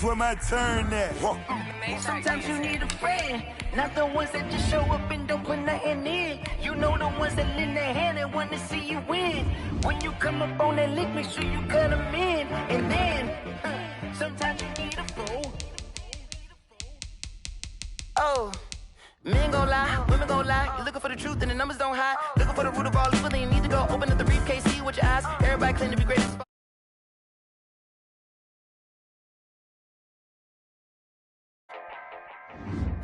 Where my turn at? Sometimes you need a friend, not the ones that just show up and don't put nothing in. You know the ones that lend their hand and want to see you win. When you come up on that lick, make sure you cut them in. And then, sometimes you need a fool. Oh, men gon' lie, women gon' lie. You're looking for the truth and the numbers don't hide. Looking for the root of all evil, then you need to go open up the briefcase, see with your eyes. Everybody claim to be great.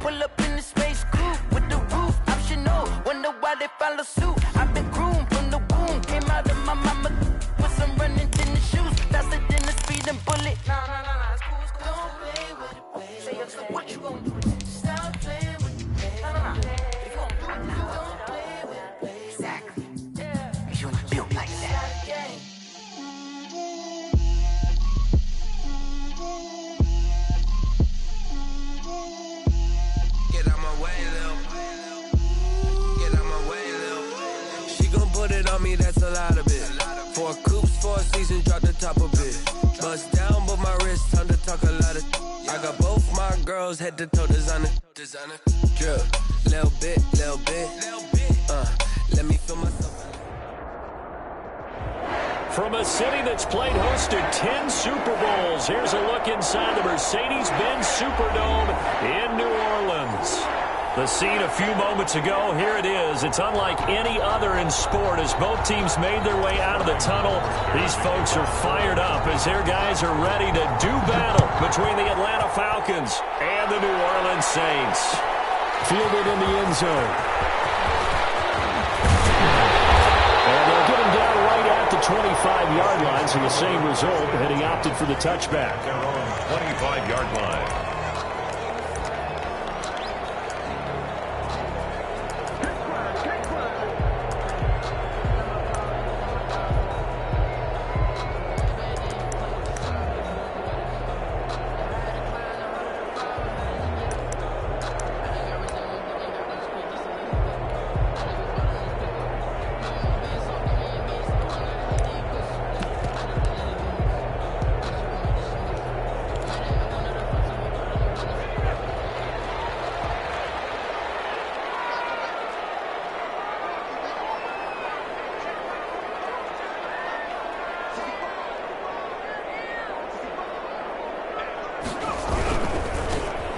Pull up in the space coupe with the roof optional. Wonder why they follow suit. I've been groomed from the womb. Came out of my mama with some running in the shoes. Faster than the speeding bullet. Nah, it's cool, Don't play with it, baby. Say so what you gon' do? Stop playing with it, baby. Nah. If you gon' do it now, don't play with it, baby. Exactly. Yeah. Cause you ain't built like that. Put it on me, that's a lot of it. 4 coops, 4 seasons, drop the top of it. Bust down, but my wrist, time to talk a lot of. I got both my girls, head to toe designer. Drip, little bit. Let me feel myself. From a city that's played host to 10 Super Bowls, here's a look inside the Mercedes-Benz Superdome in New Orleans. The scene a few moments ago, here it is. It's unlike any other in sport as both teams made their way out of the tunnel. These folks are fired up as their guys are ready to do battle between the Atlanta Falcons and the New Orleans Saints. Fielded in the end zone. And they'll get him down right at the 25-yard line, so the same result, and he opted for the touchback. Their own 25-yard line.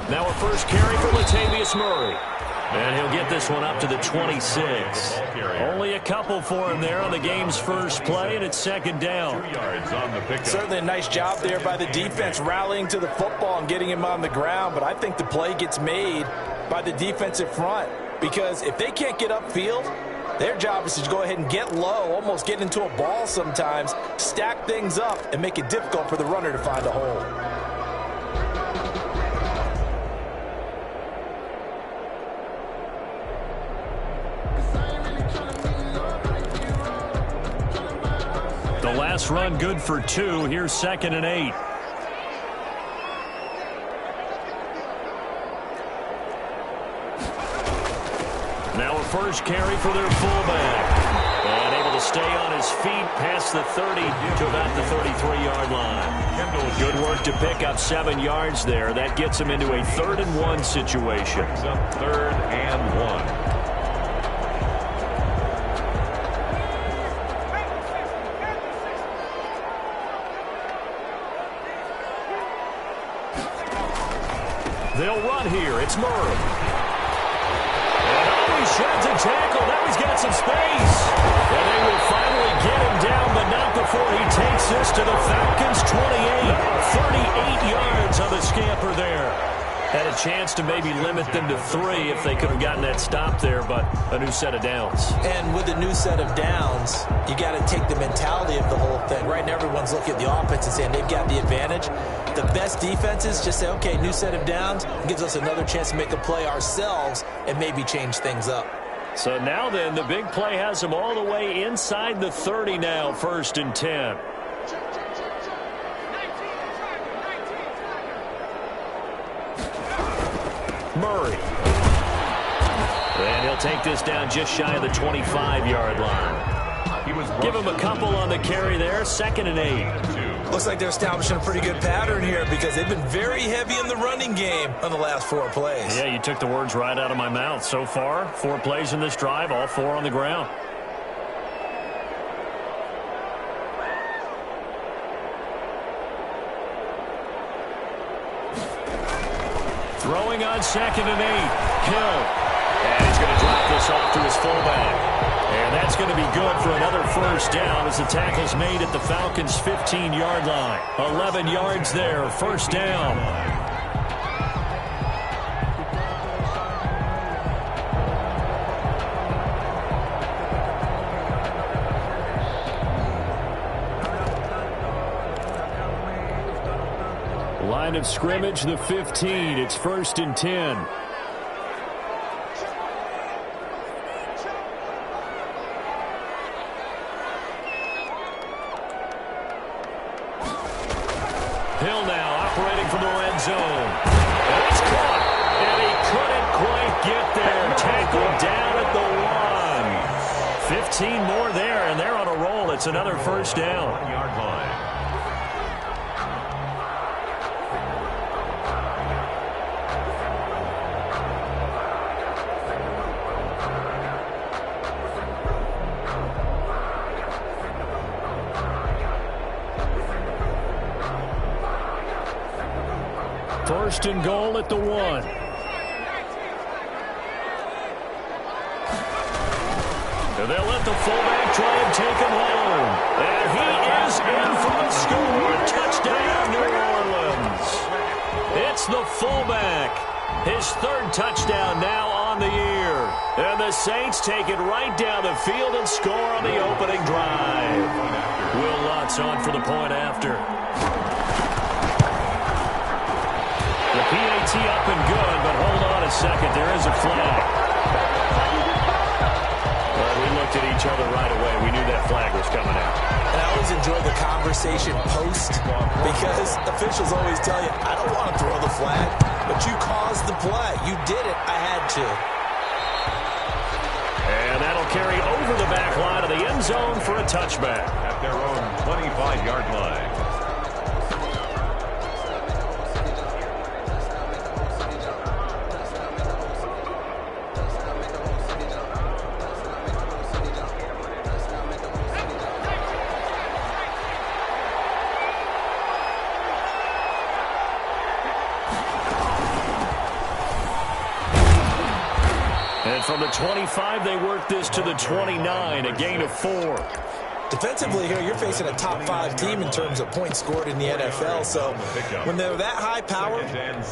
Now a first carry for Latavius Murray. And he'll get this one up to the 26. Only a couple for him there on the game's first play, and it's second down. 2 yards on the pickup. Certainly a nice job there by the defense rallying to the football and getting him on the ground, but I think the play gets made by the defensive front because if they can't get upfield, their job is to go ahead and get low, almost get into a ball sometimes, stack things up, and make it difficult for the runner to find a hole. The last run good for 2. Here's 2nd and 8. Now a first carry for their fullback. And able to stay on his feet past the 30 to about the 33-yard line. Good work to pick up 7 yards there. That gets him into a 3rd and 1 situation. It's up 3rd and 1. They'll run here. It's Murray. And he sheds a tackle. Now he's got some space. And they will finally get him down, but not before he takes this to the Falcons' 28. 38 yards on the scamper there. Had a chance to maybe limit them to 3 if they could have gotten that stop there, but a new set of downs. And with a new set of downs, you got to take the mentality of the whole thing. Right now, everyone's looking at the offense and saying they've got the advantage. The best defenses just say, okay, new set of downs, gives us another chance to make a play ourselves and maybe change things up. So now then, the big play has them all the way inside the 30 now, 1st and 10. Murray. And he'll take this down just shy of the 25-yard line. Give him a couple on the carry there. 2nd and 8. Looks like they're establishing a pretty good pattern here because they've been very heavy in the running game on the last 4 plays. Yeah, you took the words right out of my mouth. So far, 4 plays in this drive, all 4 on the ground. Throwing on 2nd and 8. Hill. And he's going to drop this off to his fullback. And that's going to be good for another first down as the tackle's made at the Falcons' 15-yard line. 11 yards there, first down. Line of scrimmage, the 15. It's 1st and 10. Hill now operating from the red zone. And it's caught. And he couldn't quite get there. Tackled down at the 1. 15 more there, and they're on a roll. It's another first down. 1-yard line. First and goal at the 1. And they'll let the fullback try and take him home. And he is in for the score. Touchdown, New Orleans. It's the fullback. His 3rd touchdown now on the year. And the Saints take it right down the field and score on the opening drive. Will Lutz on for the point after. The PAT up and good, but hold on a second. There is a flag. Well, we looked at each other right away. We knew that flag was coming out. And I always enjoy the conversation post because officials always tell you, I don't want to throw the flag, but you caused the play. You did it. I had to. And that'll carry over the back line of the end zone for a touchback. At their own 25-yard line. And from the 25, they work this to the 29, a gain of 4. Defensively here, you're facing a top 5 team in terms of points scored in the NFL. So when they're that high power,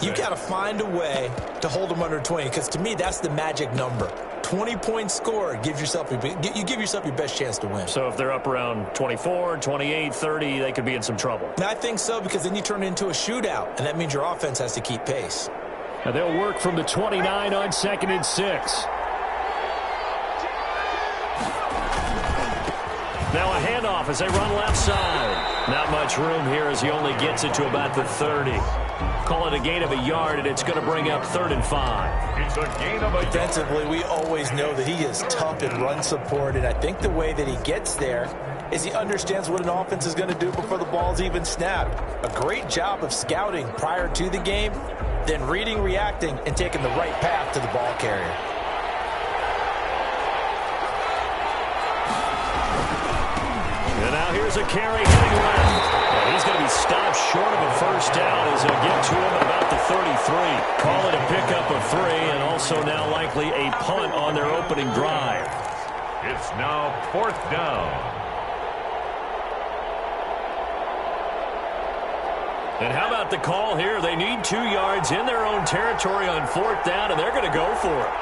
you've got to find a way to hold them under 20. Because to me, that's the magic number. 20 points scored gives yourself you give yourself your best chance to win. So if they're up around 24, 28, 30, they could be in some trouble. And I think so, because then you turn it into a shootout, and that means your offense has to keep pace. And they'll work from the 29 on 2nd and 6. Now a handoff as they run left side. Not much room here as he only gets it to about the 30. Call it a gain of a yard, and it's going to bring up 3rd and 5. It's a gain of a yard. Defensively, we always know that he is tough in run support, and I think the way that he gets there is he understands what an offense is going to do before the ball's even snapped. A great job of scouting prior to the game, then reading, reacting, and taking the right path to the ball carrier. And now here's a carry heading left. And he's going to be stopped short of a first down as he'll get to him at about the 33. Call it a pickup of 3, and also now likely a punt on their opening drive. It's now 4th down. And how about the call here? They need 2 yards in their own territory on 4th down, and they're going to go for it.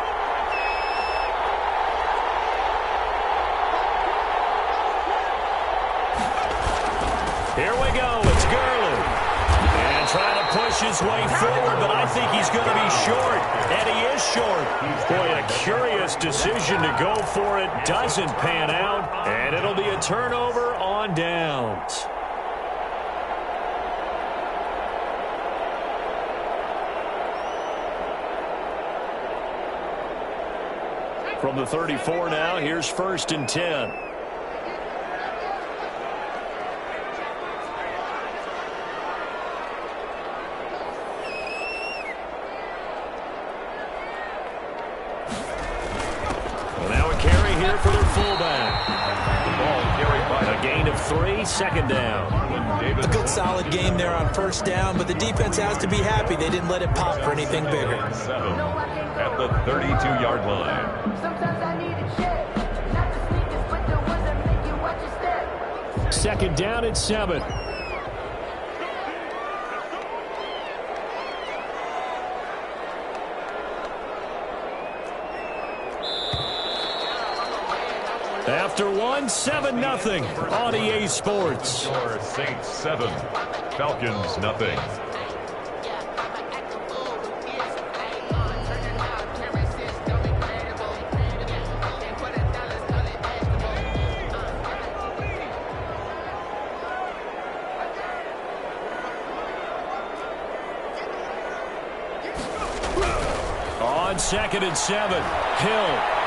Here we go. It's Gurley. And trying to push his way forward, but I think he's going to be short. And he is short. Boy, a curious decision to go for it. Doesn't pan out. And it'll be a turnover on downs. From the 34 now, here's 1st and 10. here for their fullback. The ball carried by A gain of 3, second down. A good solid game there on first down, but the defense has to be happy they didn't let it pop for anything bigger. 7 at the 32-yard line. Sometimes I need a check. Not the sneakers, but the ones that make you watch your step. Second down and 7. After 1, 7-0 on EA Sports. Your Saints 7, Falcons nothing. On 2nd and 7, Hill.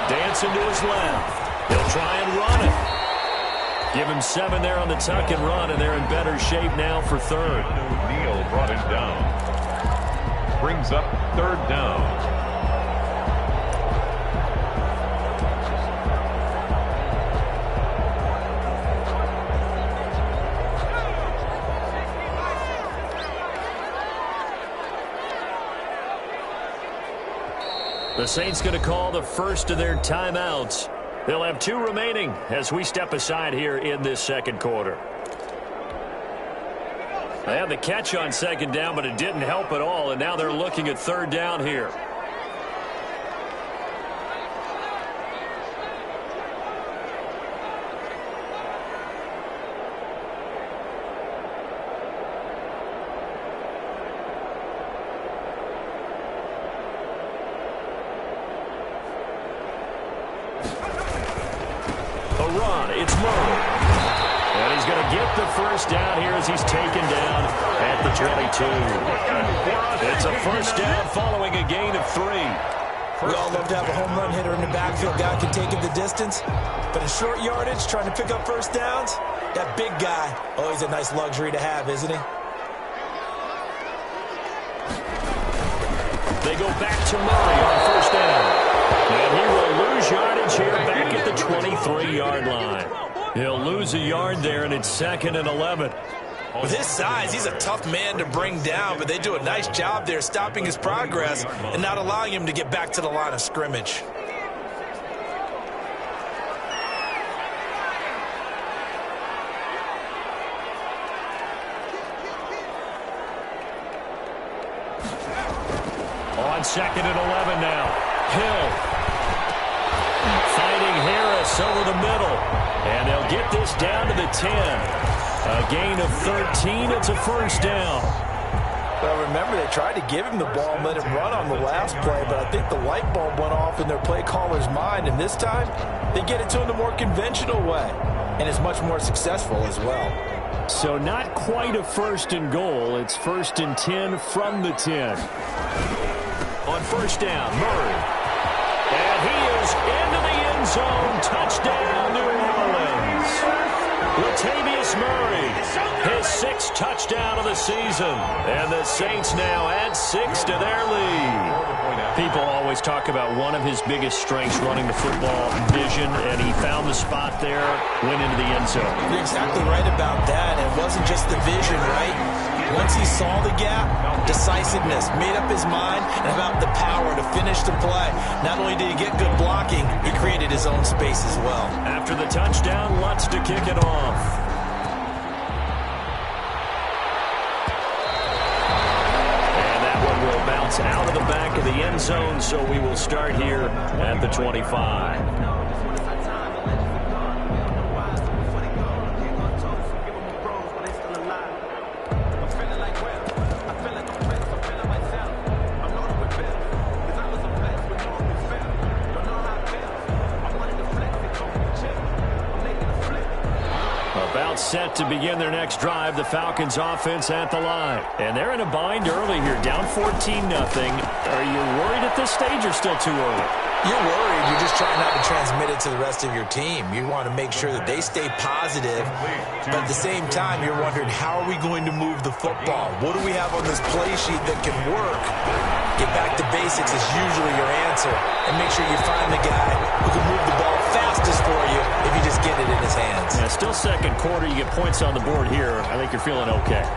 Dancing to his left. He'll try and run it. Give him 7 there on the tuck and run, and they're in better shape now for 3rd. Neal brought him down. Brings up 3rd down. The Saints going to call the first of their timeouts. They'll have 2 remaining as we step aside here in this second quarter. They had the catch on 2nd down, but it didn't help at all, and now they're looking at 3rd down here. It's Murray. And he's going to get the first down here as he's taken down at the 22. It's a first down following a gain of 3. We all love to have a home run hitter in the backfield. Guy can take it the distance. But in short yardage, trying to pick up first downs, that big guy, always a nice luxury to have, isn't he? They go back to Murray on first down. And he will lose yardage here back at the 23-yard line. He'll lose a yard there, and it's 2nd and 11. With his size, he's a tough man to bring down, but they do a nice job there stopping his progress and not allowing him to get back to the line of scrimmage. On 2nd and 11 now. Hill. Fighting Harris over the middle. And they'll get this down to the 10. A gain of 13. It's a first down. Well, remember, they tried to give him the ball and let him run on the last play, but I think the light bulb went off in their play caller's mind, and this time they get it to him the more conventional way, and it's much more successful as well. So not quite a 1st and goal. It's 1st and 10 from the 10. On first down, Murray. And he is into the end zone. Touchdown, New Orleans. Latavius Murray, his 6th touchdown of the season. And the Saints now add 6 to their lead. People always talk about one of his biggest strengths, running the football, vision, and he found the spot there, went into the end zone. You're exactly right about that. It wasn't just the vision, right? Once he saw the gap, decisiveness, made up his mind, and about the power to finish the play. Not only did he get good blocking, he created his own space as well. After the touchdown, Lutz to kick it off. Out of the back of the end zone, so we will start here at the 25. About set set to begin their next drive. The Falcons offense at the line. And they're in a bind early here, down 14-0. Are you worried at this stage or still too early? You're worried. You're just trying not to transmit it to the rest of your team. You want to make sure that they stay positive, but at the same time, you're wondering, how are we going to move the football? What do we have on this play sheet that can work? Get back to basics is usually your answer, and make sure you find the guy who can move the ball fastest for you if you just get it in his hands. Yeah, still second quarter. You get points on the board here. I think you're feeling okay.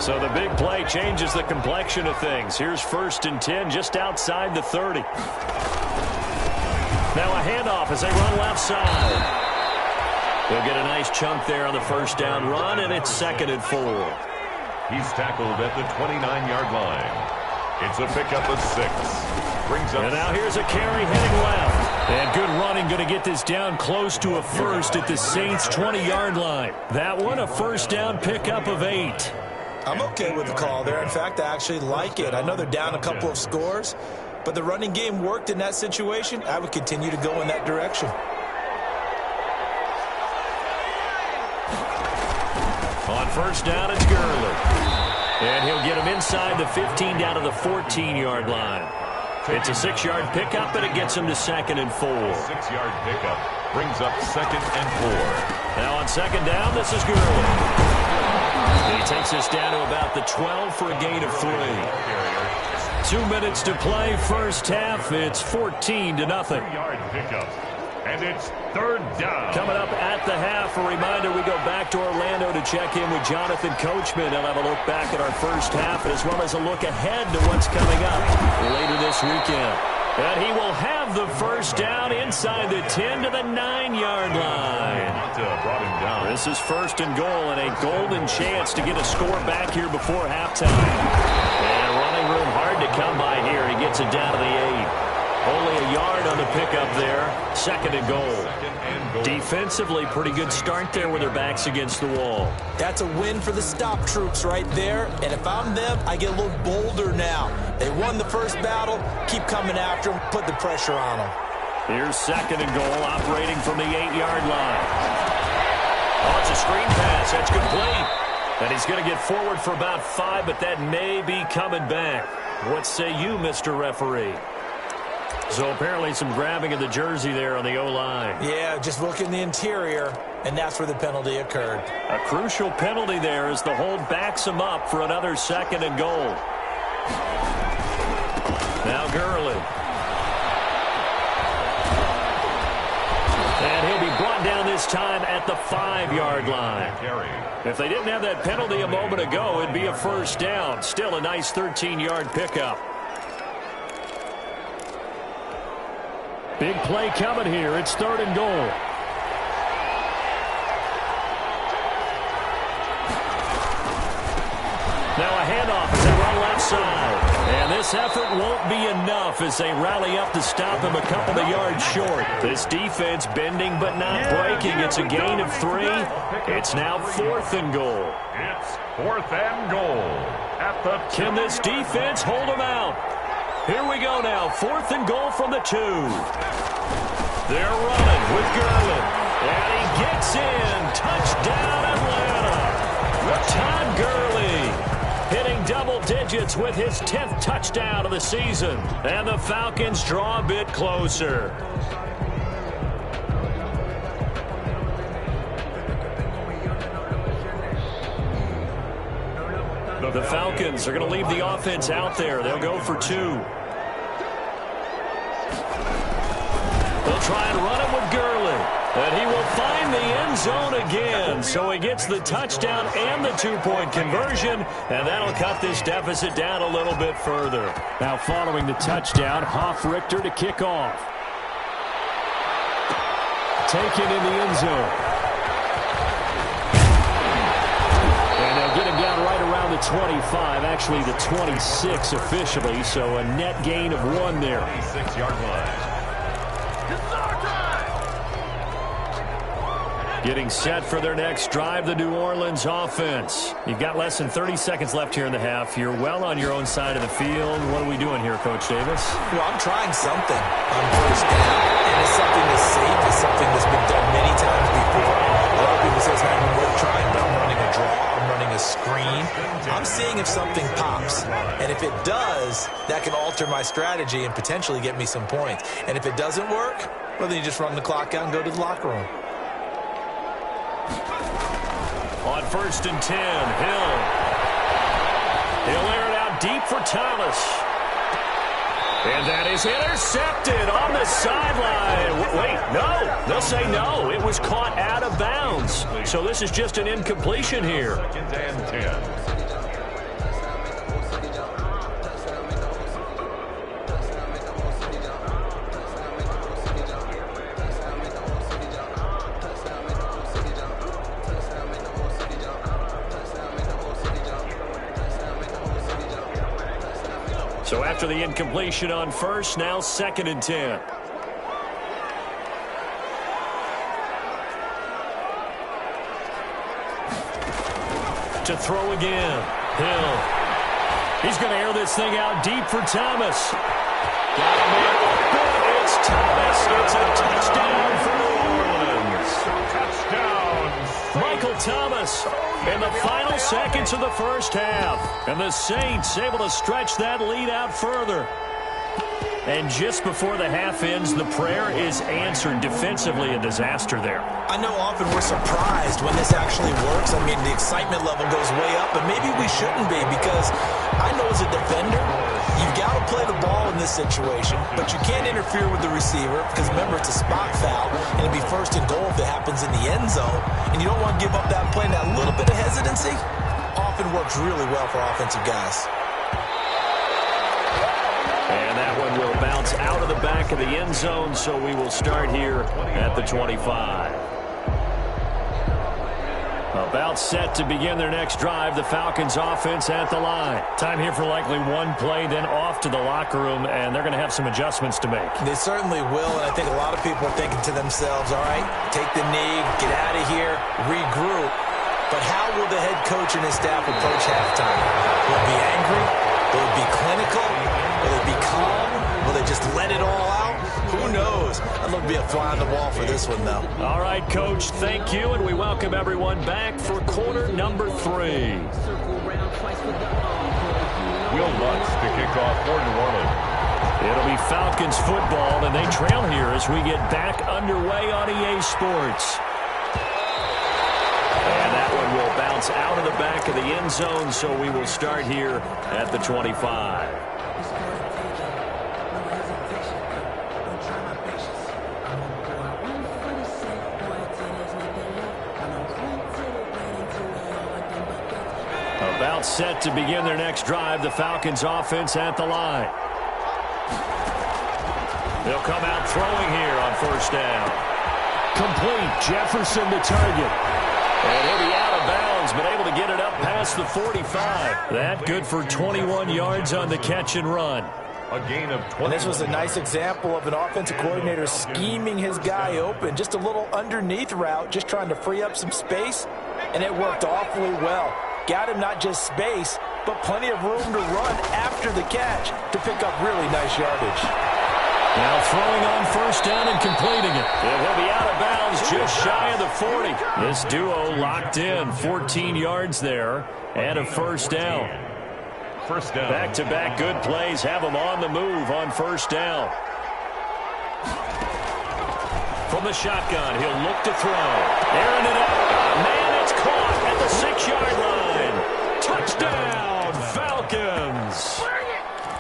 So the big play changes the complexion of things. Here's 1st and 10 just outside the 30. Now a handoff as they run left side. They'll get a nice chunk there on the first down run, and it's 2nd and 4. He's tackled at the 29-yard line. It's a pickup of 6. Brings up. And now here's a carry heading left. And good running, going to get this down close to a first at the Saints' 20-yard line. That one a first down pickup of 8. I'm okay with the call there. In fact, I actually like it. I know they're down a couple of scores, but the running game worked in that situation. I would continue to go in that direction. On first down, it's Gurley. And he'll get him inside the 15 down to the 14-yard line. It's a 6-yard pickup, and it gets him to 2nd and 4. 6-yard pickup brings up 2nd and 4. Now on 2nd down, this is Gurley. He takes this down to about the 12 for a gain of 3. 2 minutes to play, first half. It's 14-0. 3-yard pickup, and it's 3rd down. Coming up at the half, a reminder, we go back to Orlando to check in with Jonathan Coachman. He'll have a look back at our first half as well as a look ahead to what's coming up later this weekend. And he will have the first down inside the 10 to the 9-yard line. Brought him down. This is 1st and goal and a golden chance to get a score back here before halftime. And running room hard to come by here. He gets it down to the 8. Only a yard on the pickup there. 2nd and goal. Defensively, pretty good start there with their backs against the wall. That's a win for the stop troops right there. And if I'm them, I get a little bolder now. They won the first battle. Keep coming after them. Put the pressure on them. Here's 2nd and goal, operating from the 8-yard line. Oh, it's a screen pass. That's complete. And he's going to get forward for about 5, but that may be coming back. What say you, Mr. Referee? So apparently some grabbing of the jersey there on the O-line. Yeah, just look in the interior, and that's where the penalty occurred. A crucial penalty there as the hold backs him up for another 2nd and goal. Now Gurley. And he'll be brought down this time at the 5-yard line. If they didn't have that penalty a moment ago, it'd be a first down. Still a nice 13-yard pickup. Big play coming here. It's 3rd and goal. Now a handoff as they run left side. And this effort won't be enough as they rally up to stop him a couple of yards short. This defense bending but not breaking. It's a gain of 3. It's now 4th and goal. It's 4th and goal. At the Can this defense hold them out? Here we go now. 4th and goal from the 2. They're running with Gurley. And he gets in. Touchdown, Atlanta. Todd Gurley hitting double digits with his 10th touchdown of the season. And the Falcons draw a bit closer. The Falcons are going to leave the offense out there. They'll go for 2. They'll try and run it with Gurley. And he will find the end zone again. So he gets the touchdown and the 2-point conversion. And that'll cut this deficit down a little bit further. Now following the touchdown, Hoff-Richter to kick off. Taken in the end zone. And they'll get him down right around the 25, actually the 26 officially. So a net gain of 1 there. 26-yard line. Getting set for their next drive, the New Orleans offense. You've got less than 30 seconds left here in the half. You're well on your own side of the field. What are we doing here, Coach Davis? Well, I'm trying something on first down, and it's something that's safe. It's something that's been done many times before. A lot of people say it's not even worth trying, but I'm running a draw. I'm running a screen. I'm seeing if something pops, and if it does, that can alter my strategy and potentially get me some points. And if it doesn't work, well, then you just run the clock out and go to the locker room. On 1st and 10, Hill. He'll air it out deep for Thomas. And that is intercepted on the sideline. Wait, no. They'll say no. It was caught out of bounds. So this is just an incompletion here. 2nd and 10. So after the incompletion on first, now 2nd and 10. To throw again. Hill. He's going to air this thing out deep for Thomas. Got him in. It's Thomas. It's a touchdown for New Orleans. Touchdown. Michael Thomas in the final seconds of the first half. And the Saints able to stretch that lead out further. And just before the half ends, the prayer is answered. Defensively, a disaster there. I know often we're surprised when this actually works. I mean, the excitement level goes way up, but maybe we shouldn't be, because I know as a defender, you've got to play the ball in this situation, but you can't interfere with the receiver, because remember, it's a spot foul, and it'd be 1st and goal if it happens in the end zone, and you don't want to give up that play. And that little bit of hesitancy often works really well for offensive guys. And that one will bounce out of the back of the end zone, so we will start here at the 25. About set to begin their next drive, the Falcons offense at the line. Time here for likely one play, then off to the locker room, and they're going to have some adjustments to make. They certainly will, and I think a lot of people are thinking to themselves, all right, take the knee, get out of here, regroup. But how will the head coach and his staff approach halftime? Will it be angry? Will it be clinical? Will it be calm? Will they just let it all out? Who knows? I'd love to be a fly on the wall for this one, though. All right, Coach, thank you, and we welcome everyone back for quarter number 3. Will Lutz to kick off for New Orleans. It'll be Falcons football, and they trail here as we get back underway on EA Sports. And that one will bounce out of the back of the end zone, so we will start here at the 25. About set to begin their next drive, the Falcons offense at the line. They'll come out throwing here on 1st down. Complete. Jefferson the target. And he'll be out of bounds, but able to get it up past the 45. That good for 21 yards on the catch and run. A gain of 20. And this was a nice example of an offensive coordinator scheming his guy open. Just a little underneath route, just trying to free up some space, and it worked awfully well. Got him not just space, but plenty of room to run after the catch to pick up really nice yardage. Now throwing on 1st down and completing it. And he'll be out of bounds just shy of the 40. This duo locked in, 14 yards there and a 1st down. 1st down. Back-to-back good plays have them on the move on 1st down. From the shotgun, he'll look to throw. Airing it up. Man, it's caught at the 6-yard line. Touchdown, Falcons.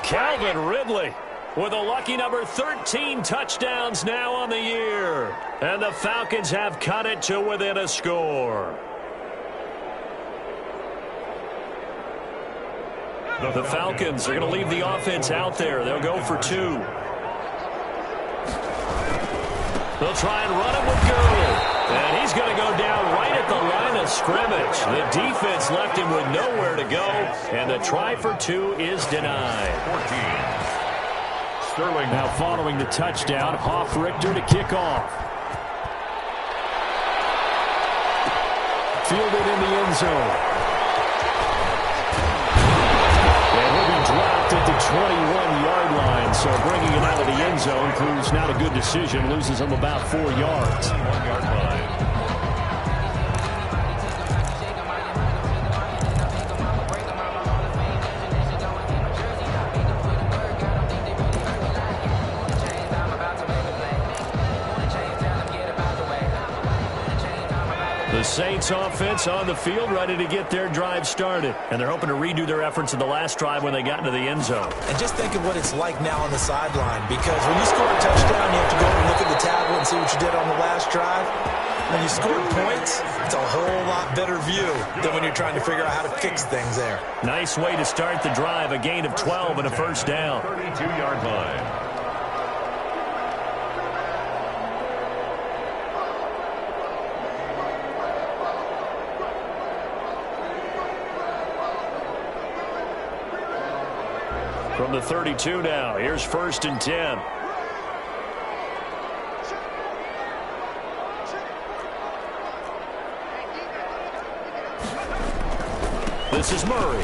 Calvin Ridley with a lucky number 13 touchdowns now on the year. And the Falcons have cut it to within a score. The Falcons are going to leave the offense out there. They'll go for 2. They'll try and run it with Gurley. And he's going to go down right at the line of scrimmage. The defense left him with nowhere to go. And the try for 2 is denied. 14. Sterling. Now following the touchdown, Hoff-Richter to kick off. fielded in the end zone. And he'll be dropped at the 21-yard line. So bringing it out of the end zone proves not a good decision. Loses him about 4 yards. 1-yard line. The Saints offense on the field, ready to get their drive started. And they're hoping to redo their efforts in the last drive when they got into the end zone. And just think of what it's like now on the sideline, because when you score a touchdown, you have to go and look at the tablet and see what you did on the last drive. When you score points, it's a whole lot better view than when you're trying to figure out how to fix things there. Nice way to start the drive, a gain of 12 and a first down. 32-yard line. From the 32 now, here's 1st and 10. This is Murray.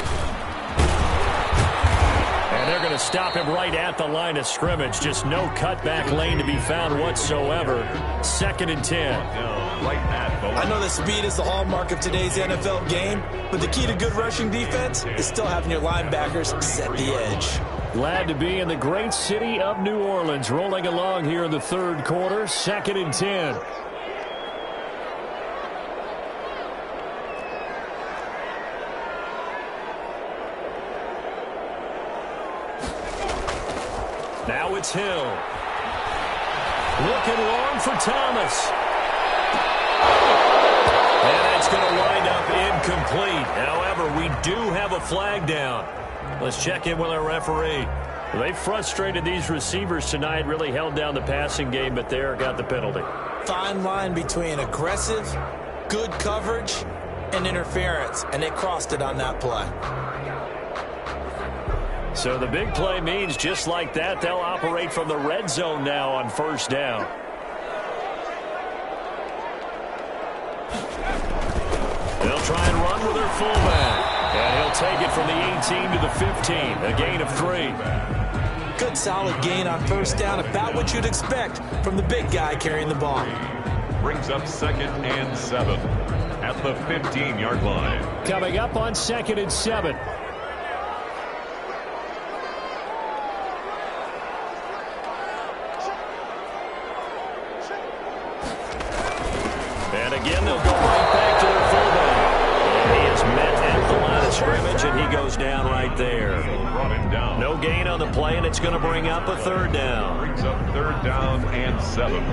And they're going to stop him right at the line of scrimmage. Just no cutback lane to be found whatsoever. 2nd and 10. I know that speed is the hallmark of today's NFL game, but the key to good rushing defense is still having your linebackers set the edge. Glad to be in the great city of New Orleans, rolling along here in the 3rd quarter. 2nd and 10. Now it's Hill. Looking long for Thomas. And that's going to wind up incomplete. However, we do have a flag down. Let's check in with our referee. They frustrated these receivers tonight, really held down the passing game, but there got the penalty. Fine line between aggressive, good coverage, and interference, and they crossed it on that play. So the big play means just like that, they'll operate from the red zone now on 1st down. They'll try and run with their fullback. And he'll take it from the 18 to the 15, a gain of 3. Good solid gain on 1st down, about what you'd expect from the big guy carrying the ball. Brings up 2nd and 7 at the 15-yard line. Coming up on 2nd and 7. And again, they'll go right back to their fullback. And he is met at the line of scrimmage, and he goes down right there. Brought him down. No gain on the play, and it's going to bring up a 3rd down. Brings up 3rd down and 7.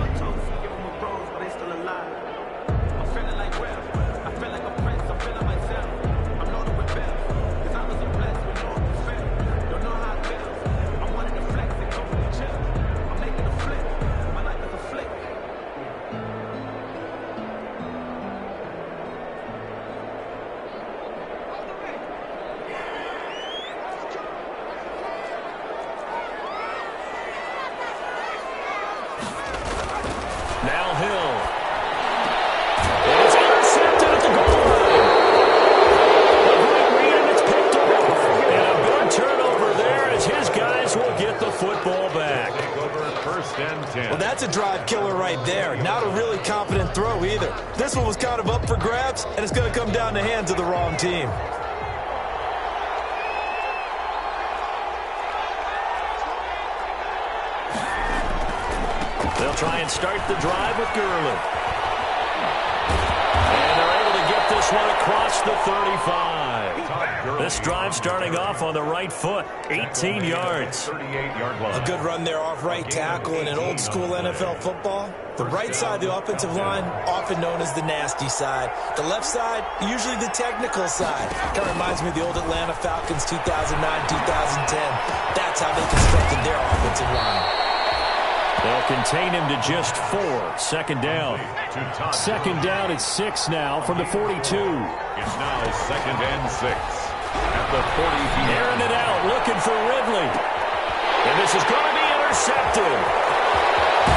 Now Hill. And it's intercepted at the goal line. A great read, and it's picked up. And a big turnover there as his guys will get the football back. Take over 1st and 10. Well, that's a drive killer right there. Not a really confident throw either. This one was kind of up for grabs, and it's going to come down the hands of the wrong team. They'll try and start the drive with Gurley. And they're able to get this one across the 35. This drive starting off on the right foot, 18 yards. 38-yard line. A good run there off right tackle in an old school NFL football. The right side of the offensive line, often known as the nasty side. The left side, usually the technical side. Kind of reminds me of the old Atlanta Falcons 2009-2010. That's how they constructed their offensive line. They'll contain him to just 4. 2nd down. 2nd down at 6 now from the 42. It's now 2nd and 6 at the 40. Airing it out, looking for Ridley. And this is going to be intercepted.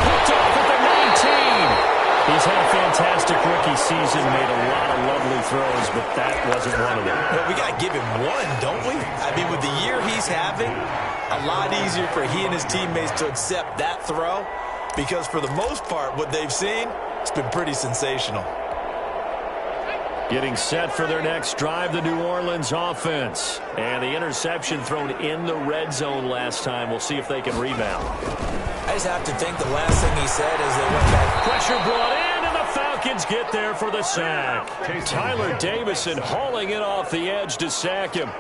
Picked off at the 19. He's had a fantastic rookie rookie season, made a lot of lovely throws, but that wasn't one of them. Well, we got to give him one, don't we? I mean, with the year he's having, a lot easier for he and his teammates to accept that throw, because for the most part, what they've seen, it's been pretty sensational. Getting set for their next drive, the New Orleans offense. And the interception thrown in the red zone last time. We'll see if they can rebound. I just have to think the last thing he said is they went back. Pressure brought in, and the Falcons get there for the sack. Tyler Davison hauling it off the edge to sack him.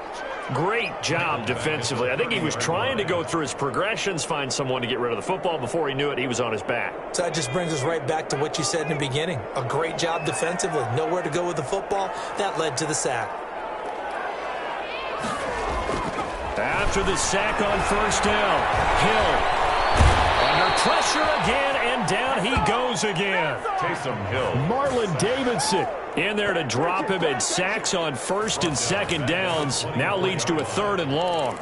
Great job defensively. I think he was trying to go through his progressions, find someone to get rid of the football. Before he knew it, he was on his back. So that just brings us right back to what you said in the beginning. A great job defensively. Nowhere to go with the football. That led to the sack. After the sack on first down, Hill under pressure again, and down he goes again. Taysom Hill. Marlon Davidson in there to drop him, and sacks on first and second downs. Now leads to a 3rd and long.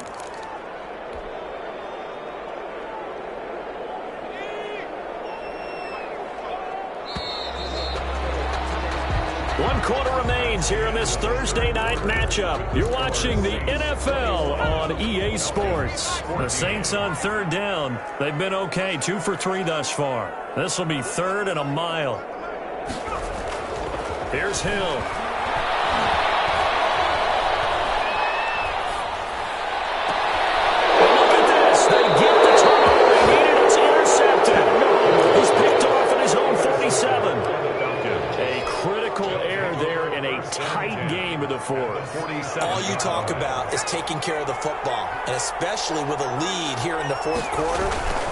One quarter remains here in this Thursday night matchup. You're watching the NFL on EA Sports. The Saints on 3rd down. They've been okay, 2 for 3 thus far. This will be 3rd and a mile. Here's Hill. Look at this. They get the turnover they needed. It's intercepted. He's picked off at his own 47. A critical error there in a tight game of the 4th. All you talk about is taking care of the football, and especially with a lead here in the 4th quarter,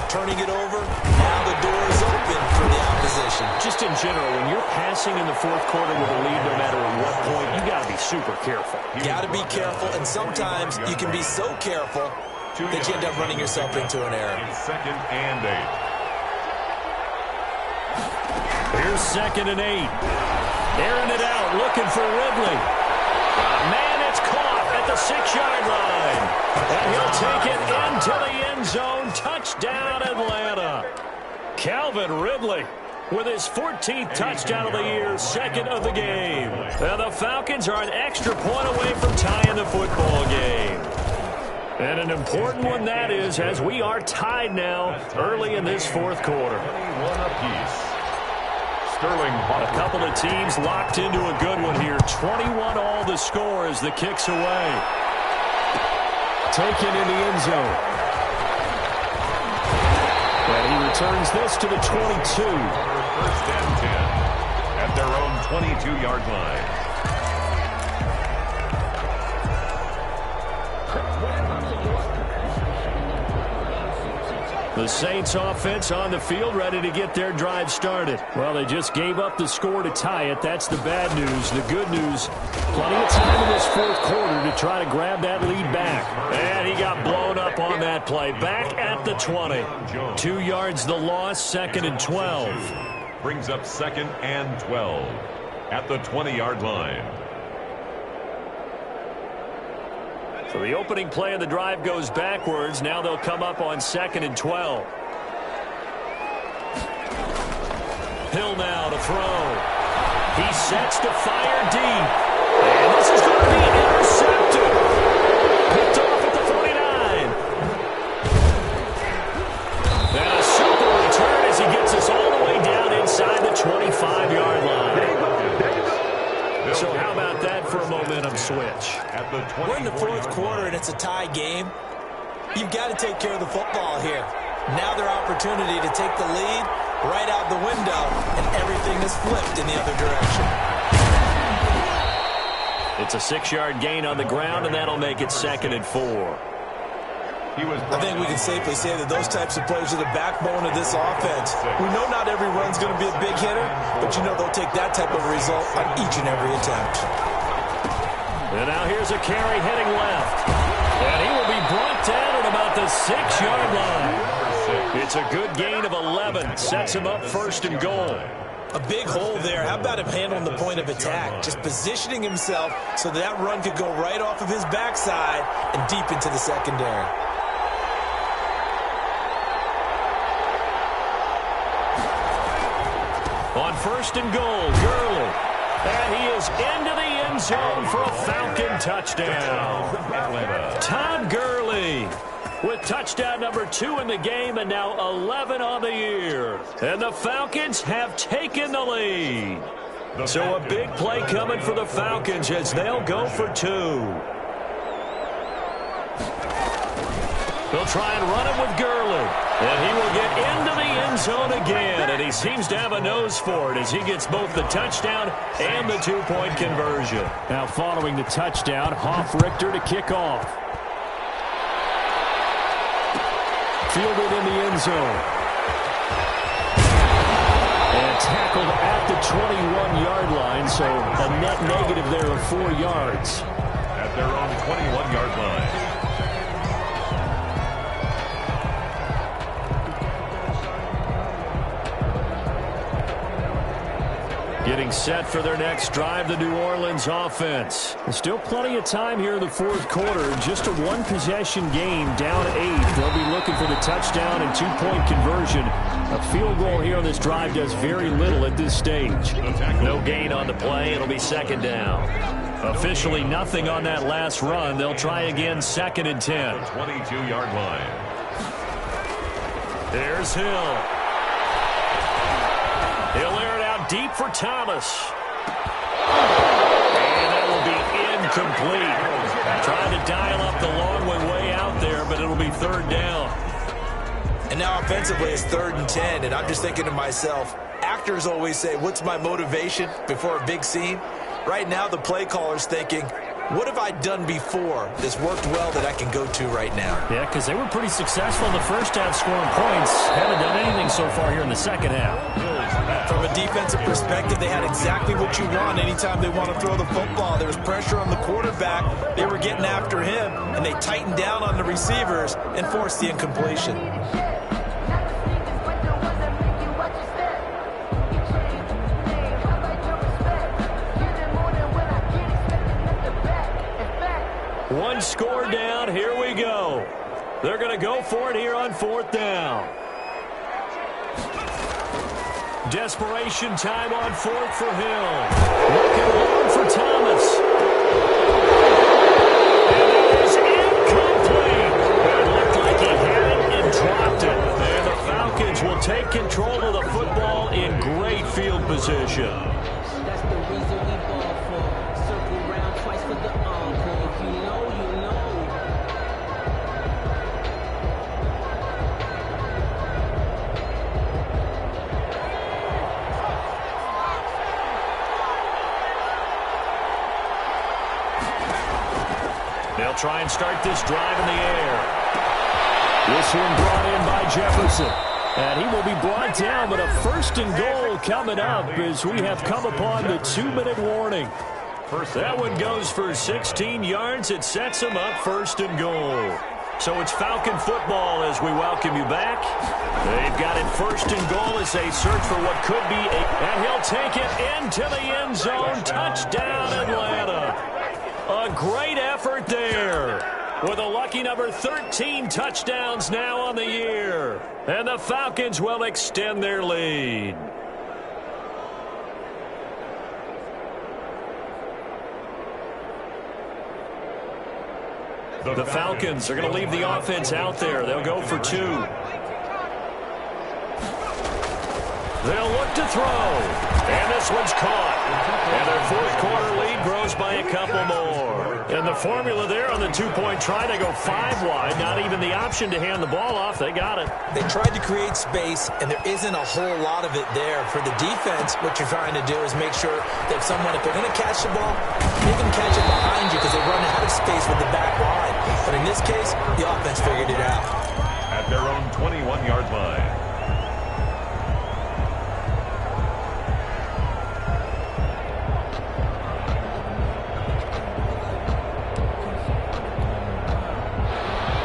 turning it over, now the door is open for the opposition. Just in general, when you're passing in the 4th quarter with a lead, no matter at what point, you got to be super careful. You got to be careful, and sometimes you can be so careful that you end up running yourself into an error. 2nd and 8. Here's 2nd and 8. Airing it out, looking for Ridley. Man, it's caught at the 6-yard line. And he'll take it into the end zone. Touchdown, Atlanta. Calvin Ridley with his 14th touchdown of the year, 2nd of the game. Now the Falcons are an extra point away from tying the football game. And an important one that is, as we are tied now early in this 4th quarter. 21 apiece. Sterling. A couple of teams locked into a good one here. 21 all the score as the kick's away. Taken in the end zone. And he returns this to the 22. 1st and 10 at their own 22-yard line. The Saints offense on the field, ready to get their drive started. Well, they just gave up the score to tie it. That's the bad news. The good news, plenty of time in this 4th quarter to try to grab that lead back. And he got blown up on that play. Back at the 20. 2 yards the loss, 2nd and 12. Brings up 2nd and 12 at the 20-yard line. So the opening play of the drive goes backwards. Now they'll come up on 2nd and 12. Hill now to throw. He sets to fire deep. And this is going to be intercepted. Picked off at the 49. And a super return as he gets us all the way down inside the 25-yard line. So how about that for a momentum switch? We're in the 4th quarter, and it's a tie game. You've got to take care of the football here. Now their opportunity to take the lead right out the window, and everything is flipped in the other direction. It's a 6-yard gain on the ground, and that'll make it 2nd and 4. I think we can safely say that those types of plays are the backbone of this offense. We know not every run's going to be a big hitter, but you know they'll take that type of result on each and every attempt. And now here's a carry heading left. And he will be brought down at about the 6-yard line. It's a good gain of 11. Sets him up 1st and goal. A big hole there. How about him handling the point of attack? Just positioning himself so that run could go right off of his backside and deep into the secondary. On first and goal, Gurley. And he is into the end zone for a Falcon touchdown. Todd Gurley with touchdown number 2 in the game and now 11 on the year. And the Falcons have taken the lead. So a big play coming for the Falcons as they'll go for 2. They'll try and run him with Gurley. And he will get into the end zone again. And he seems to have a nose for it as he gets both the touchdown and the 2-point conversion. Now following the touchdown, Richter to kick off. Fielded in the end zone. And tackled at the 21-yard line. So a net negative there of 4 yards. At their own 21-yard line. Getting set for their next drive, the New Orleans offense. There's still plenty of time here in the fourth quarter. Just a one-possession game, down 8. They'll be looking for the touchdown and 2-point conversion. A field goal here on this drive does very little at this stage. No gain on the play. It'll be second down. Officially nothing on that last run. They'll try again, 2nd and 10. 22-yard line. There's Hill. He'll air it out deep for Thomas. And that will be incomplete. Trying to dial up the long one way out there, but it'll be 3rd down. And now offensively it's 3rd and 10, and I'm just thinking to myself, actors always say, what's my motivation before a big scene? Right now the play caller's thinking, what have I done before that's worked well that I can go to right now? Yeah, because they were pretty successful in the first half scoring points. Haven't done anything so far here in the second half. From a defensive perspective, they had exactly what you want anytime they want to throw the football. There was pressure on the quarterback. They were getting after him, and they tightened down on the receivers and forced the incompletion. One score down. Here we go. They're going to go for it here on 4th down. Desperation time on 4th for Hill. Looking long for Thomas. And it is incomplete. It looked like he had it and dropped it. And the Falcons will take control of the football in great field position. That's the reason we ball for. Circle round twice for the encore. If you know, you know. They'll try and start this drive in the air. This one brought in by Jefferson. And he will be brought down, but a 1st and goal coming up as we have come upon the 2-minute warning. That one goes for 16 yards. It sets him up 1st and goal. So it's Falcon football as we welcome you back. They've got it 1st and goal as they search for what could be a... And he'll take it into the end zone. Touchdown, Atlanta. A great effort there. With a lucky number 13 touchdowns now on the year. And the Falcons will extend their lead. The Falcons are going to leave the offense out there. They'll go for 2. They'll look to throw. And this one's caught. And their 4th quarter lead grows by a couple more. And the formula there on the 2-point try, they go 5 wide. Not even the option to hand the ball off. They got it. They tried to create space, and there isn't a whole lot of it there. For the defense, what you're trying to do is make sure that someone, if they're going to catch the ball, they can catch it behind you because they run out of space with the back line. But in this case, the offense figured it out. At their own 21-yard line.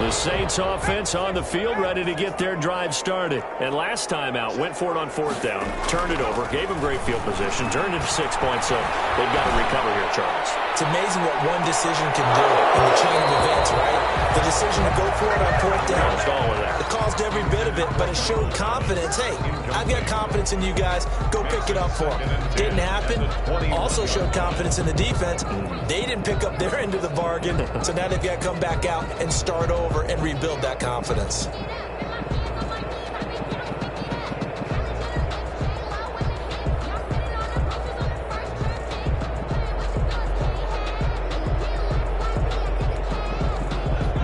The Saints offense on the field, ready to get their drive started. And last time out, went for it on 4th down, turned it over, gave them great field position, turned it 6 points. So they've got to recover here, Charles. It's amazing what one decision can do in the chain of events, right? The decision to go for it on fourth down, that. it caused every bit of it, but it showed confidence. Hey, I've got confidence in you guys. Go pick it up for them. Didn't happen. Also showed confidence in the defense. They didn't pick up their end of the bargain, so now they've got to come back out and start over and rebuild that confidence.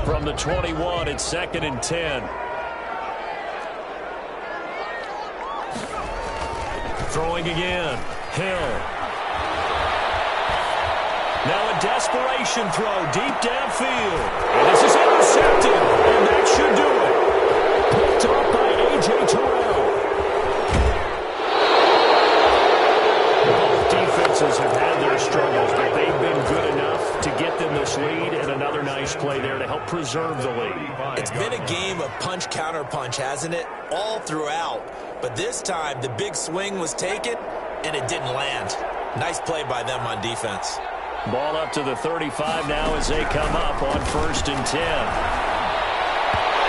From the 21, it's 2nd and 10. Throwing again. Hill. Now a desperation throw deep downfield. And this is intercepted. And that should do it. Picked off by A.J. Terrell. Both defenses have had their struggles, but they've been good enough to get them this lead, and another nice play there to help preserve the lead. It's been a game of punch, counter punch, hasn't it? All throughout. But this time, the big swing was taken, and it didn't land. Nice play by them on defense. Ball up to the 35 now as they come up on 1st and 10.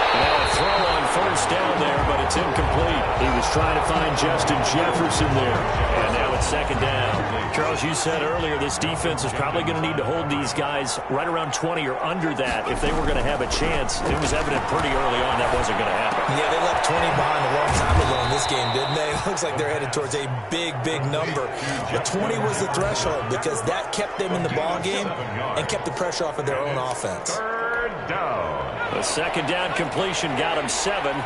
Now a throw on 1st down there, but it's incomplete. He was trying to find Justin Jefferson there. And now it's 2nd down. Charles, you said earlier this defense is probably going to need to hold these guys right around 20 or under that if they were going to have a chance. It was evident pretty early on that wasn't going to happen. Yeah, they left 20 behind a long time ago in this game, didn't they? It looks like they're headed towards a big, big number. But 20 was the threshold because that kept them in the ball game and kept the pressure off of their own offense. 3rd down. The 2nd down completion got him 7.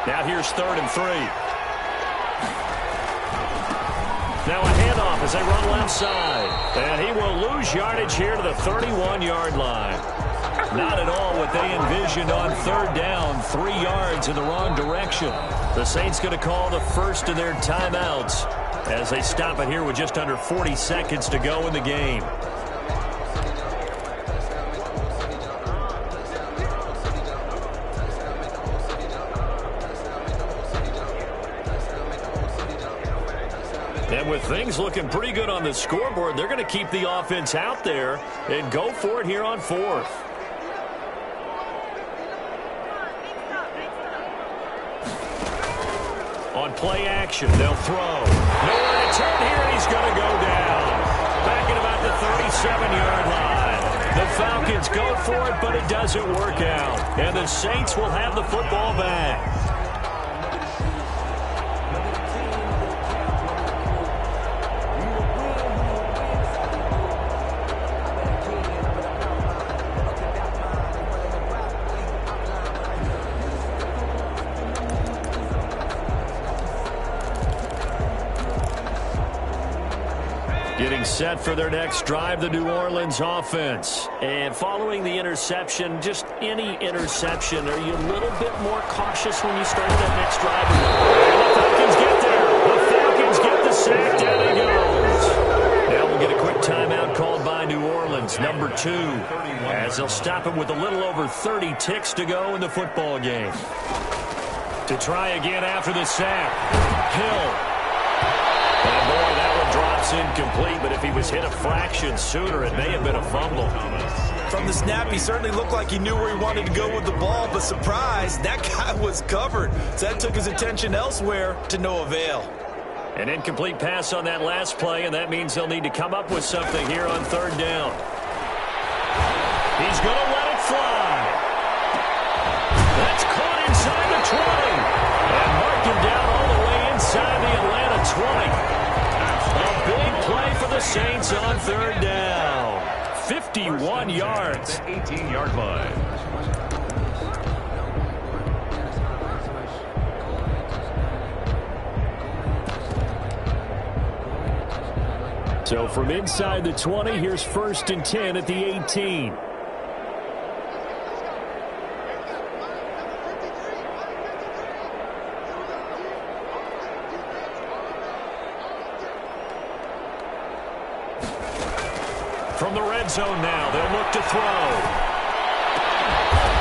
Now here's 3rd and 3. Now a handoff as they run left side. And he will lose yardage here to the 31-yard line. Not at all what they envisioned on 3rd down. 3 yards in the wrong direction. The Saints going to call the first of their timeouts as they stop it here with just under 40 seconds to go in the game. And with things looking pretty good on the scoreboard, they're going to keep the offense out there and go for it here on 4th. On play action, they'll throw. Nowhere to turn here, and he's going to go down. Back at about the 37-yard line. The Falcons go for it, but it doesn't work out. And the Saints will have the football back. Getting set for their next drive, the New Orleans offense. And following the interception, just any interception, are you a little bit more cautious when you start that next drive? And the Falcons get there. The Falcons get the sack. Down he goes. Now we'll get a quick timeout called by New Orleans, number 2, as they'll stop it with a little over 30 ticks to go in the football game. To try again after the sack, Hill. And boy, that one drops incomplete, but if he was hit a fraction sooner, it may have been a fumble. From the snap, he certainly looked like he knew where he wanted to go with the ball, but surprise, that guy was covered. So that took his attention elsewhere to no avail. An incomplete pass on that last play, and that means they'll need to come up with something here on 3rd down. He's going to let it fly. That's caught inside the 20. And marked him down all the way inside the Atlanta 20. A big play for the Saints on 3rd down. 51 yards. 18-yard line. So from inside the 20, here's 1st and 10 at the 18. From the red zone now, they'll look to throw.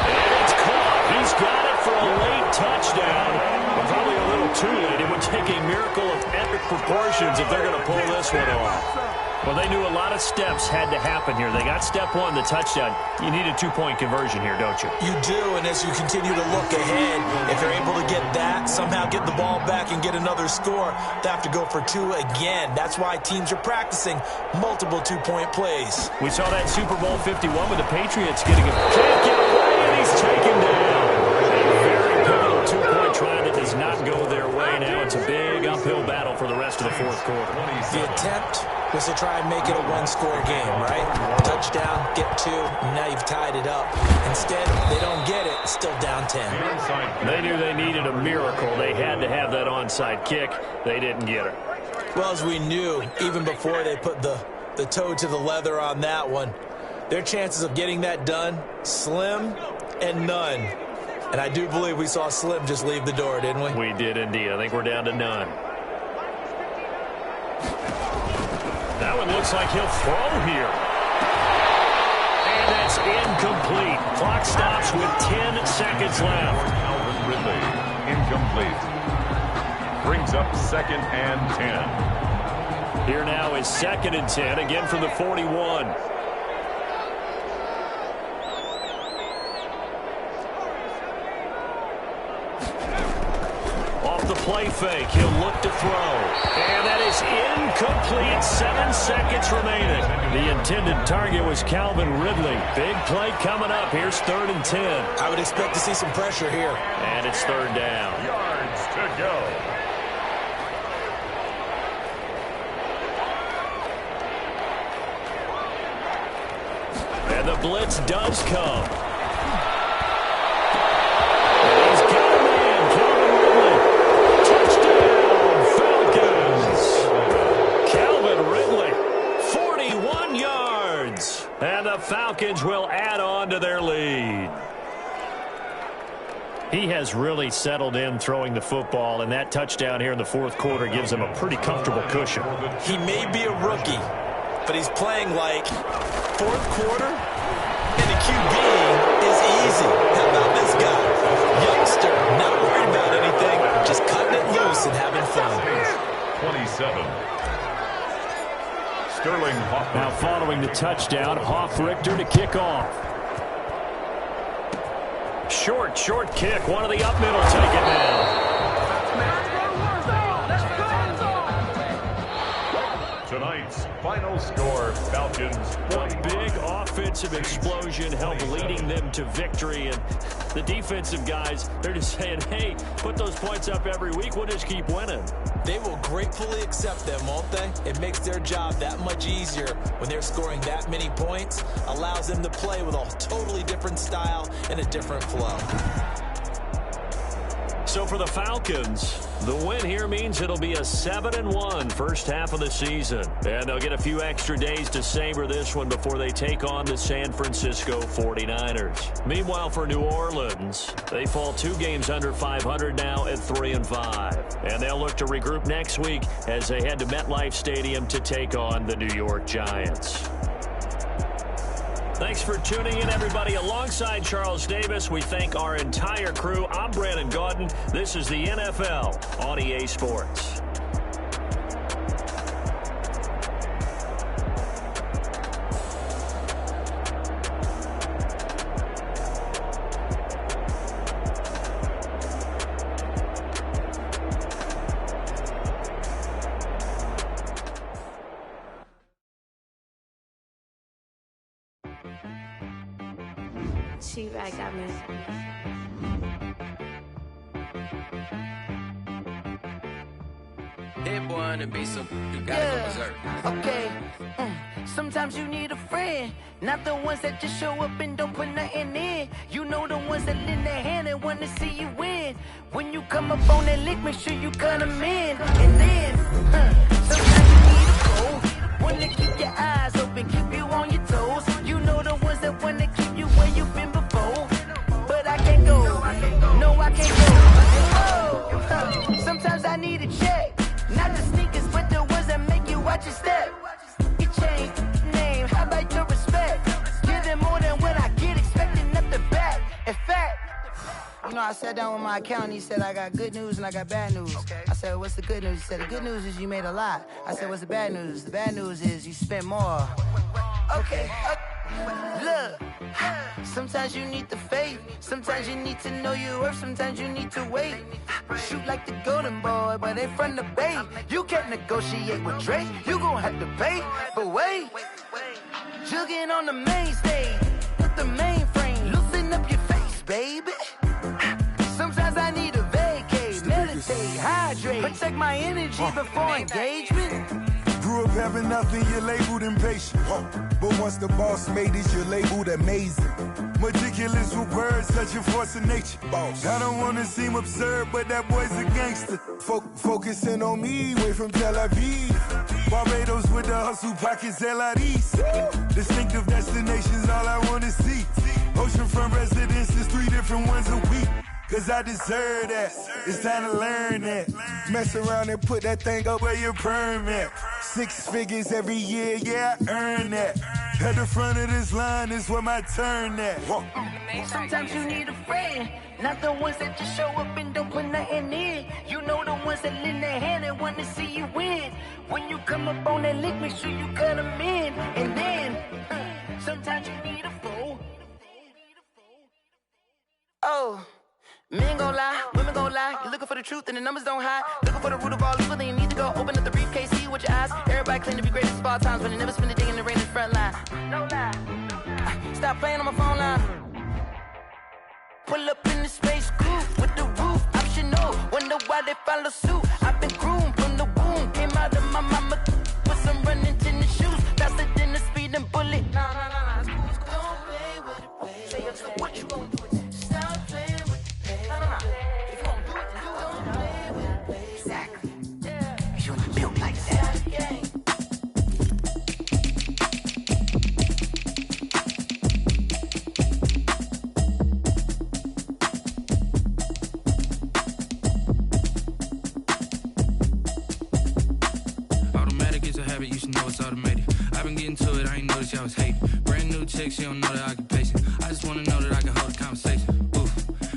And it's caught. He's got it for a late touchdown. But probably a little too late. It would take a miracle of epic proportions if they're going to pull this one off. Well, they knew a lot of steps had to happen here. They got step one, the touchdown. You need a two-point conversion here, don't you? You do, and as you continue to look ahead, if they're able to get that, somehow get the ball back and get another score, they have to go for two again. That's why teams are practicing multiple two-point plays. We saw that Super Bowl 51 with the Patriots getting him. Can't get away, and he's taken down. A very pivotal two-point try that does not go their way. Now it's a big uphill battle for the rest of the fourth quarter. The attempt was to try and make it a one-score game, right? Touchdown, get two, and now you've tied it up. Instead, they don't get it, still down 10. They knew they needed a miracle. They had to have that onside kick. They didn't get it. Well, as we knew, even before they put the toe to the leather on that one, their chances of getting that done, slim and none. And I do believe we saw Slim just leave the door, didn't we? We did indeed. I think we're down to none. That one looks like he'll throw here. And that's incomplete. Clock stops with 10 seconds left. Calvin Ridley, incomplete. Brings up 2nd and 10. Here now is 2nd and 10, again from the 41. Off the play fake, he'll look to throw. And that is incomplete. 7 seconds remaining. The intended target was Calvin Ridley. Big play coming up. Here's 3rd and 10. I would expect to see some pressure here. And it's 3rd down. Yards to go. And the blitz does come. And he's got a man, Calvin Ridley. Touchdown, Falcons. Calvin Ridley, 41 yards. And the Falcons will add on to their lead. He has really settled in throwing the football, and that touchdown here in the fourth quarter gives him a pretty comfortable cushion. He may be a rookie, but he's playing like fourth quarter, and the QB is easy. How about this guy? Youngster, not worried about anything, just cutting it loose and having fun. 27. Sterling Hoffman. Now following the touchdown, Hoff-Richter to kick off. Short kick. One of the up middle. Take it now. Tonight's final score, Falcons. One big offensive explosion helped leading them to victory. And the defensive guys, they're just saying, hey, put those points up every week. We'll just keep winning. They will gratefully accept them, won't they? It makes their job that much easier when they're scoring that many points. Allows them to play with a totally different style and a different flow. So for the Falcons, the win here means it'll be a 7-1 first half of the season. And they'll get a few extra days to savor this one before they take on the San Francisco 49ers. Meanwhile, for New Orleans, they fall 2 games under 500 now at 3-5. And they'll look to regroup next week as they head to MetLife Stadium to take on the New York Giants. Thanks for tuning in, everybody. Alongside Charles Davis, we thank our entire crew. I'm Brandon Gaudin. This is the NFL on EA Sports. She-Rag got me. Hit one and be so you gotta go berserk. Okay. Sometimes you need a friend, not the ones that just show up and don't put nothing in. You know the ones that lend their hand and want to see you win. When you come up on that lick, make sure you cut them in. And then, sometimes you need a goal, one to keep your eyes open, keep you on your toes. You know the ones that want to keep you where you've been before. But I can't go, no I can't go. Oh, sometimes I need a check, not the sneakers but the ones that make you watch your step. You change name, how about your respect? Give them more than what I get, expecting up the back. In fact, You know, I sat down with my accountant. He said, I got good news and I got bad news. Okay. I said, what's the good news? He said, the good news is you made a lot. I said, what's the bad news? The bad news is you spent more. Okay. Look, sometimes you need the faith. Sometimes you need to know your worth. Sometimes you need to wait. Shoot like the golden boy, but they from the bay. You can't negotiate with Drake. You gon' have to pay. But wait, jugging on the main stage with the mainframe. Loosen up your face, baby. Sometimes I need a vacate, meditate, hydrate, protect my energy before engagement. Grew up having nothing, you're labeled impatient. But once the boss made it, you're labeled amazing. Meticulous with words, such a force of nature. Boss. I don't wanna seem absurd, but that boy's a gangster. Focusing on me, way from Tel Aviv. Barbados with the hustle pockets, LIDs. Distinctive destinations, all I wanna see. Oceanfront residences, 3 different ones a week. Cause I deserve that, it's time to learn that. Mess around and put that thing up where your permit. 6 figures every year, yeah, I earn that. At the front of this line is where my turn at. Sometimes you need a friend, not the ones that just show up and don't put nothing in. You know the ones that lend their hand and want to see you win. When you come up on that lick, make sure you cut them in. And then, sometimes you need a fool. Oh. Men gon' lie, women gon' lie. You're looking for the truth and the numbers don't hide. Looking for the root of all evil, then you need to go open up the briefcase, see with your eyes. Everybody claim to be greatest of all times, but they never spend a day in the rain in the front line. No lie. Stop playing on my phone line. Pull up in the space coupe with the roof optional. Wonder why they follow suit. I've been groomed from the womb. Came out of my mama with some running tennis shoes. Faster than the speeding bullet. Nah. It's cool. Don't play with it, baby. Say what you gon' do. You should know it's automated. I've been getting to it, I ain't noticed y'all was hating. Brand new chick, she don't know the occupation. I just wanna know that I can hold a conversation. Oof,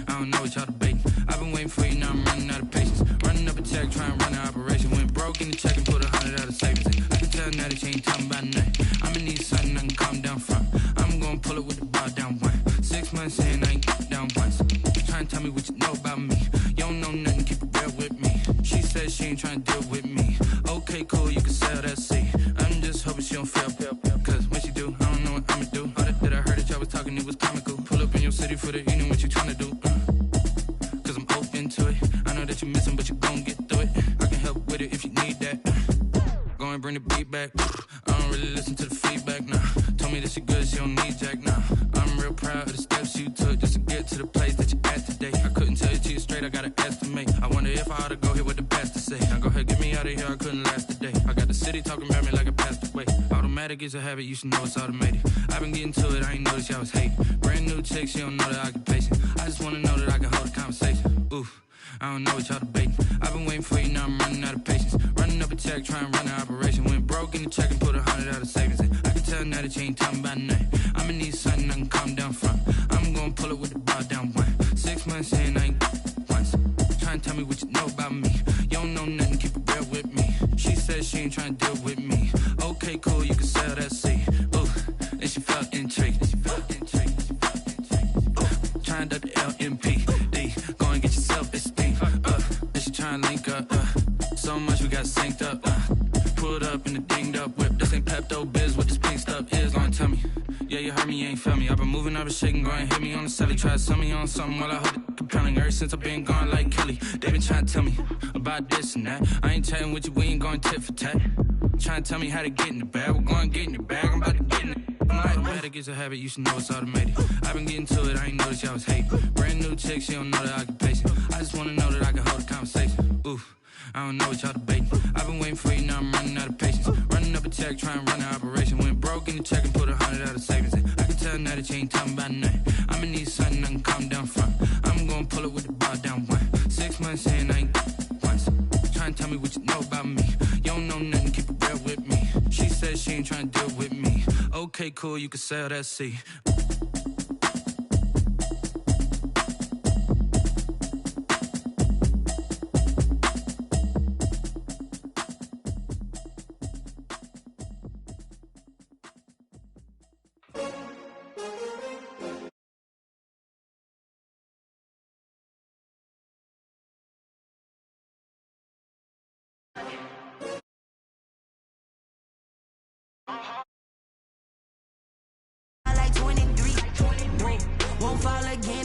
I don't know what y'all debating. I've been waiting for you, now I'm running out of patience. Running up a check, trying to run an operation. Went broke in the check and put 100 out of savings in. I can tell now that you ain't talking about nothing. I'ma need something I can calm down from. I'm gonna pull it with the bar down one. 6 months in, I ain't down once. Trying to tell me what you know about me. You don't know nothing, keep it real with me. She said she ain't trying to deal with me. Okay, cool, you can sell that seat. I'm just hoping she don't fail. Cause when she do, I don't know what I'ma do. All that I heard that y'all was talking, it was comical. Pull up in your city for the evening, what you tryna do? Cause I'm open to it. I know that you're missing, but you gon' get through it. I can help with it if you need that. Go and bring the beat back. I don't really listen to the feedback, nah. Told me that she good, she don't need jack, nah. I'm real proud of the steps you took just to get to the place that you at today. I couldn't tell you to you straight, I gotta estimate. I wonder if I ought to go here with the best to say. Now go ahead, get me out of here, I couldn't last a day. I got the city talking about me like I passed away. Automatic is a habit, you should know it's automated. I've been getting to it, I ain't noticed y'all was hating. Brand new chick, she don't know the occupation. I just wanna know that I can hold a conversation. Oof, I don't know what y'all debating. I've been waiting for you, now I'm running out of patience. Running up a check, trying to run an operation. Went broke in the check and put 100 out of savings in. I can tell now that you ain't talking about nothing. I'ma need something I can calm down from. I'm gonna pull it with the bar down one. 6 months in, I ain't once. Trying to tell me what you know about me. You don't know nothing, keep it real with me. She said she ain't trying to deal with me. Okay, cool, you can sell that seat. Ooh, and she felt intrigued. Trying to duck the LMPD. Go and get your self-esteem. And she trying to link up. So much we got synced up. Pulled up in the dinged up whip. This ain't Pepto-Biz, what this pink stuff is. Gonna tell me. Yeah, you heard me, you ain't feel me. I've been moving, I've been shaking, go and hit me on the celly. Try to sell me on something while I hold it compelling. Ever since I've been gone like Kelly, they been trying to tell me about this and that. I ain't chatting with you, we ain't going tit for tat. Trying to tell me how to get in the bag. We're going to get in the bag, I'm about to get in it. Automatic is a habit, you should know it's automated. I've been getting to it, I ain't noticed y'all was hating. Brand new chick, she don't know the occupation. I just wanna know that I can hold a conversation. Oof, I don't know what y'all debating. I've been waiting for you, now I'm running out of patience. Running up a check, trying to run an operation. Went broke in the check and put 100 out of savings in. I can tell now that you ain't talking about nothing. I'ma need something I can calm down from. I'm gonna pull it with the bar down one. 6 months in, I ain't once. Trying to tell me what you know about me. You don't know nothing, keep it real with me. She said she ain't trying to deal with me. Okay, cool, you can sell that seat. Won't fall again